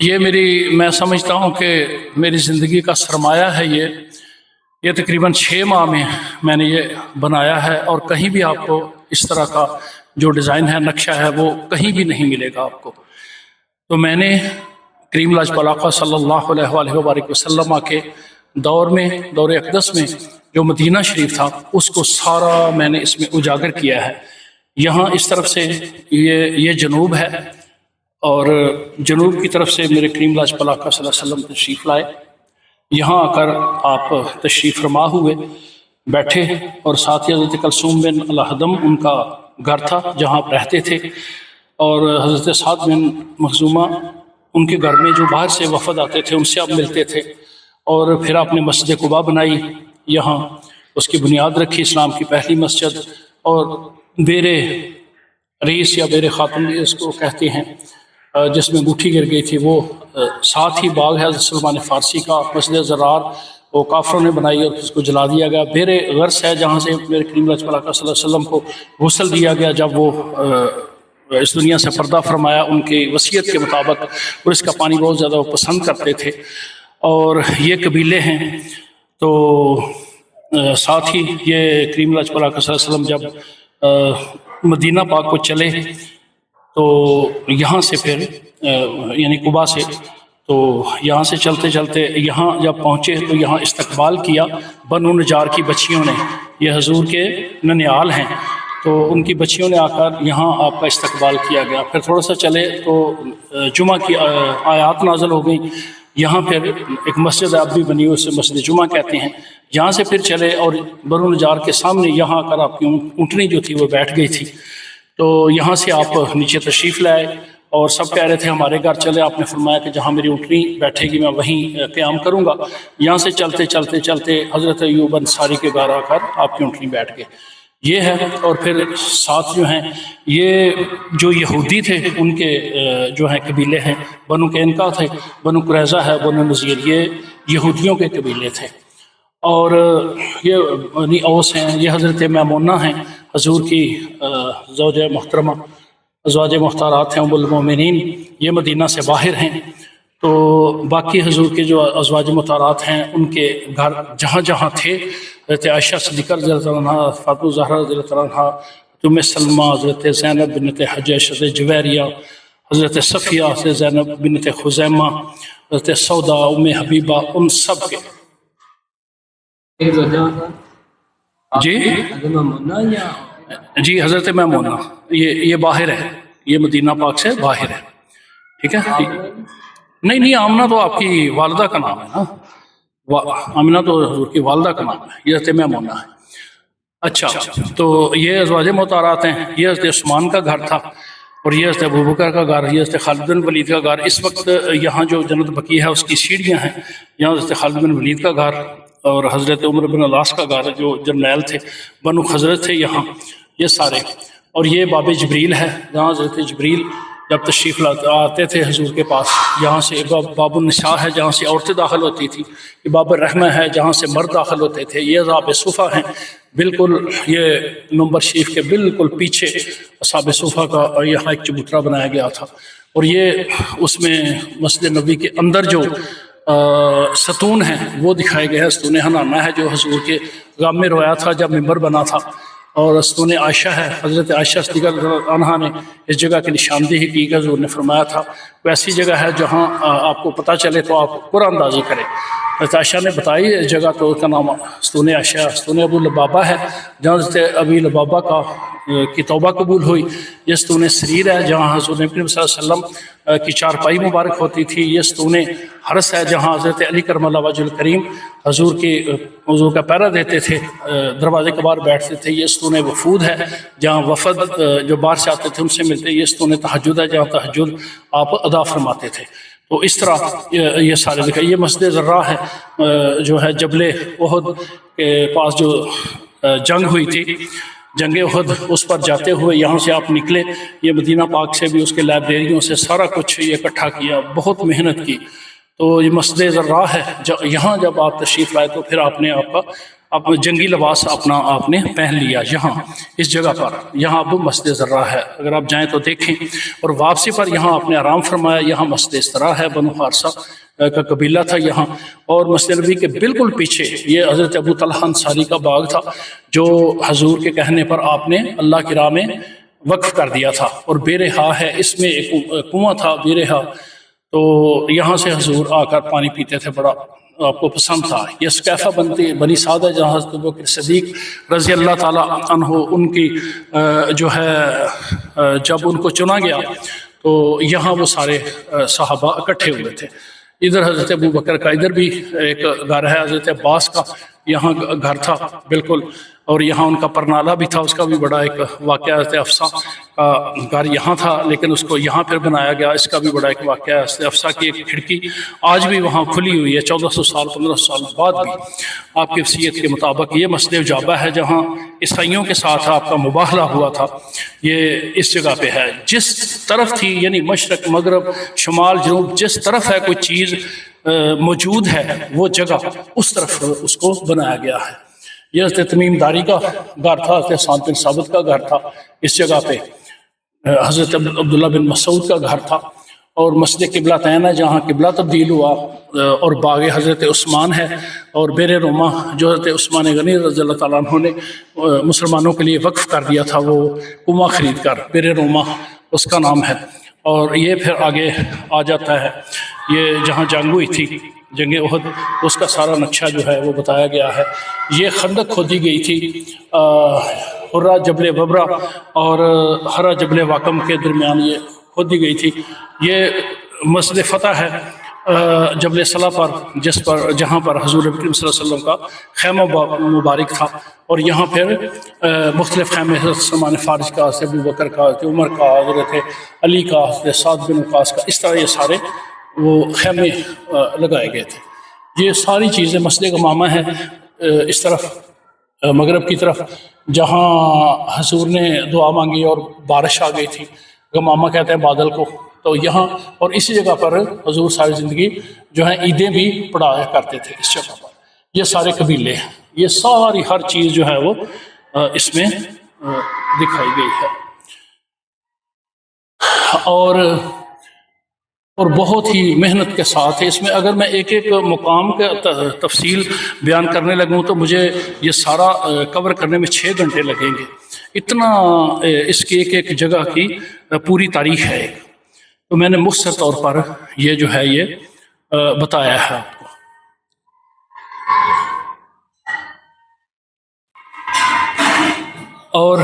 میں سمجھتا ہوں کہ میری زندگی کا سرمایہ ہے یہ تقریباً 6 ماہ میں نے یہ بنایا ہے، اور کہیں بھی آپ کو اس طرح کا جو ڈیزائن ہے، نقشہ ہے، وہ کہیں بھی نہیں ملے گا آپ کو۔ تو میں نے کریم لاجپت آقا صلی اللہ علیہ وآلہ وبارک وسلم کے دور اقدس میں جو مدینہ شریف تھا، اس کو سارا میں نے اس میں اجاگر کیا ہے۔ یہاں اس طرف سے یہ جنوب ہے، اور جنوب کی طرف سے میرے کریم لاجپت آقا صلی اللہ علیہ وسلم تشریف لائے۔ یہاں آ کر آپ تشریف فرما ہوئے، بیٹھے، اور ساتھ ہی حضرت کلثوم بن الہدم ان کا گھر تھا جہاں آپ رہتے تھے، اور حضرت سعد بن مخزومہ ان کے گھر میں جو باہر سے وفد آتے تھے ان سے آپ ملتے تھے۔ اور پھر آپ نے مسجد قباء بنائی، یہاں اس کی بنیاد رکھی، اسلام کی پہلی مسجد، اور بیر ریس یا بیر خاتم اس کو کہتے ہیں، جس میں انگوٹھی گر گئی تھی، وہ ساتھ ہی باغ ہے حضرت سلمان فارسی کا۔ مسجد زرار وہ کافروں نے بنائی اور اس کو جلا دیا گیا۔ بیر غرس ہے جہاں سے میرے کریم لاجپت آقا صلی اللہ علیہ وسلم کو غسل دیا گیا جب وہ اس دنیا سے پردہ فرمایا ان کی وصیت کے مطابق، اور اس کا پانی بہت زیادہ وہ پسند کرتے تھے۔ اور یہ قبیلے ہیں۔ تو ساتھ ہی یہ کریم لاجپت آقا صلی اللہ علیہ وسلم جب مدینہ پاک کو چلے تو یہاں سے پھر یعنی قباء سے، تو یہاں سے چلتے چلتے یہاں جب پہنچے تو یہاں استقبال کیا بنو نجار کی بچیوں نے۔ یہ حضور کے ننیال ہیں، تو ان کی بچیوں نے آ کر یہاں آپ کا استقبال کیا گیا۔ پھر تھوڑا سا چلے تو جمعہ کی آیات نازل ہو گئیں۔ یہاں پھر ایک مسجد اب بھی بنی ہوئی، اسے مسجد جمعہ کہتے ہیں۔ یہاں سے پھر چلے اور بنو نجار کے سامنے یہاں آ کر آپ کی اونٹنی جو تھی وہ بیٹھ گئی تھی، تو یہاں سے آپ نیچے تشریف لائے، اور سب کہہ رہے تھے ہمارے گھر چلے۔ آپ نے فرمایا کہ جہاں میری اونٹنی بیٹھے گی میں وہیں قیام کروں گا۔ یہاں سے چلتے چلتے چلتے حضرت ایوب انصاری کے گھر آ کر آپ کی اونٹنی بیٹھ گئے، یہ ہے۔ اور پھر ساتھ جو ہیں یہ جو یہودی تھے ان کے جو ہیں قبیلے ہیں، بنو قینقاع تھے، بنو قریظہ ہے، بنو نذیر، یہ یہودیوں کے قبیلے تھے۔ اور یہ بنی اوس ہیں، یہ حضرت میمونہ ہیں، حضور کی زوجہ محترمہ، ازواج مختارات ہیں، ام المومنین، یہ مدینہ سے باہر ہیں۔ تو باقی حضور کے جو ازواج مختارات ہیں ان کے گھر جہاں جہاں تھے، حضرت عائشہ صدیقہ رضی اللہ عنہ، فاطمہ زہرا رضی اللہ عنہ، ام سلمہ، حضرت زینب بنت حجیش، حضرت جویریہ، حضرت صفیہ، حضرت زینب بنت خزیمہ، حضرت سودا، ام حبیبہ، ان سب کے جی حضرت میمونہ یہ باہر ہے، یہ مدینہ پاک سے باہر ہے، ٹھیک ہے۔ نہیں آمنہ تو آپ کی والدہ کا نام ہے نا، آمنہ تو حضور کی والدہ کا نام ہے، یہ حضرت میمونہ ہے۔ اچھا، تو یہ ازواج مطہرات ہیں، یہ حضرت عثمان کا گھر تھا، اور یہ حضرت ابوبکر کا گھر، یہ حضرت خالد بن ولید کا گھر۔ اس وقت یہاں جو جنت بقیع ہے اس کی سیڑھیاں ہیں، یہاں حضرت خالد بن ولید کا گھر، اور حضرت عمر بن العاص کا گھر جو جرنیل تھے، بنو خزرج تھے یہاں، یہ سارے۔ اور یہ باب جبریل ہے، جہاں حضرت جبریل جب تشریف آتے تھے حضور کے پاس، یہاں سے باب النساء ہے جہاں سے عورتیں داخل ہوتی تھی، یہ باب الرحمہ ہے جہاں سے مرد داخل ہوتے تھے، یہ اصحاب صفہ ہیں، بالکل یہ نمبر شریف کے بالکل پیچھے اصحاب صفہ کا یہاں ایک چبوترا بنایا گیا تھا۔ اور یہ اس میں مسجد نبی کے اندر جو ستون ہیں وہ دکھائے گئے ہیں۔ ستون حنانہ ہے جو حضور کے غم میں رویا تھا جب ممبر بنا تھا، اور ستون عائشہ ہے، حضرت عائشہ صدیقہ رضی اللہ عنہا نے اس جگہ کی نشاندہی کی کہ حضور نے فرمایا تھا وہ ایسی جگہ ہے جہاں آپ کو پتہ چلے تو آپ قرآن اندازی کریں۔ حضرت عائشہ نے بتائی اس جگہ، تو اس کا نام ستون عائشہ، ستون ابو لبابہ ہے جہاں حضرت ابی لبابہ کی توبہ قبول ہوئی۔ یہ ستون سریر ہے جہاں حضور نبی صلی اللہ علیہ وسلم کی چارپائی مبارک ہوتی تھی۔ یہ ستون حرس ہے جہاں حضرت علی کرم اللہ وجہ الکریم حضور کا پہرا دیتے تھے، دروازے کے باہر بیٹھتے تھے۔ یہ ستون وفود ہے جہاں وفد جو باہر سے آتے تھے ان سے ملتے۔ یہ ستون تہجد ہے جہاں تہجد آپ ادا فرماتے تھے۔ تو اس طرح یہ سارے دکھائے۔ یہ مسجد زرہ ہے جو ہے جبل احد کے پاس جو جنگ ہوئی تھی، جنگ احد، اس پر جاتے ہوئے یہاں سے آپ نکلے۔ یہ مدینہ پاک سے بھی اس کے لائبریریوں سے سارا کچھ یہ اکٹھا کیا، بہت محنت کی۔ تو یہ مسجد زرہ ہے، یہاں جب آپ تشریف لائے تو پھر آپ نے جنگی لباس اپنا آپ نے پہن لیا یہاں اس جگہ پر. یہاں اب مسجد زرہ ہے، اگر آپ جائیں تو دیکھیں. اور واپسی پر یہاں آپ نے آرام فرمایا. یہاں مسجد استراح ہے، بنو حارثہ کا قبیلہ تھا یہاں. اور مسجد نبی کے بالکل پیچھے یہ حضرت ابو طلحہ انصاری کا باغ تھا جو حضور کے کہنے پر آپ نے اللہ کی راہ میں وقف کر دیا تھا. اور بے رہا ہے، اس میں ایک کنواں تھا بے رہا، تو یہاں سے حضور آ کر پانی پیتے تھے، بڑا آپ کو پسند تھا. یہ سقیفہ بنی سعد ہے جہاں حضرت ابوبکر صدیق رضی اللہ تعالیٰ عنہ ان کی جو ہے جب ان کو چنا گیا تو یہاں وہ سارے صحابہ اکٹھے ہوئے تھے. ادھر حضرت ابوبکر کا ادھر بھی ایک گھر ہے، حضرت عباس کا یہاں گھر تھا بالکل. اور یہاں ان کا پرنالہ بھی تھا، اس کا بھی بڑا ایک واقعہ. حضرت حفصہ کا گھر یہاں تھا لیکن اس کو یہاں پھر بنایا گیا، اس کا بھی بڑا ایک واقعہ ہے. حضرت حفصہ کی ایک کھڑکی آج بھی وہاں کھلی ہوئی ہے، 1400 سال 1500 سال بعد بھی آپ کی وصیت کے مطابق. یہ مسجد اجابہ ہے جہاں عیسائیوں کے ساتھ آپ کا مباہلہ ہوا تھا، یہ اس جگہ پہ ہے. جس طرف تھی یعنی مشرق مغرب شمال جنوب جس طرف ہے کوئی چیز موجود ہے وہ جگہ اس طرف اس کو بنایا گیا ہے. یہ حضرت تمیم داری کا گھر تھا، حضرت حسان بن ثابت کا گھر تھا اس جگہ پہ. حضرت عبداللہ بن مسعود کا گھر تھا. اور مسجد قبلہ تین ہے جہاں قبلہ تبدیل ہوا. اور باغ حضرت عثمان ہے. اور بیر روما جو حضرت عثمان غنی رضی اللہ تعالیٰ عنہ نے مسلمانوں کے لیے وقف کر دیا تھا، وہ کنواں خرید کر، بیر روما اس کا نام ہے. اور یہ پھر آگے آ جاتا ہے، یہ جہاں جنگ ہوئی تھی جنگ احد، اس کا سارا نقشہ جو ہے وہ بتایا گیا ہے. یہ خندق کھودی گئی تھی حرہ جبل وبرہ اور ہرہ جبل واقم کے درمیان، یہ کھودی گئی تھی. یہ مسجد فتح ہے جبل صلاح پر، جہاں پر حضور اکرم صلی اللہ علیہ وسلم کا خیمہ مبارک تھا. اور یہاں پھر مختلف خیمے، حضرت سلمان فارس کا، حضرت ابوبکر کا، حضرت عمر کا، حضرت علی کا، حضرت سعد بن وقاص کا، اس طرح یہ سارے وہ خیمے لگائے گئے تھے. یہ ساری چیزیں مسجد غمامہ ہے اس طرف مغرب کی طرف، جہاں حضور نے دعا مانگی اور بارش آ گئی تھی. غمامہ کہتے ہیں بادل کو. تو یہاں اور اسی جگہ پر حضور ساری زندگی جو ہیں عیدیں بھی پڑھایا کرتے تھے اس جگہ پر. یہ سارے قبیلے ہیں، یہ ساری ہر چیز جو ہے وہ اس میں دکھائی گئی ہے. اور بہت ہی محنت کے ساتھ ہے اس میں. اگر میں ایک ایک مقام کا تفصیل بیان کرنے لگوں تو مجھے یہ سارا کور کرنے میں 6 گھنٹے لگیں گے. اتنا اس کی ایک ایک جگہ کی پوری تاریخ ہے. تو میں نے مختصر طور پر یہ جو ہے یہ بتایا ہے آپ کو. اور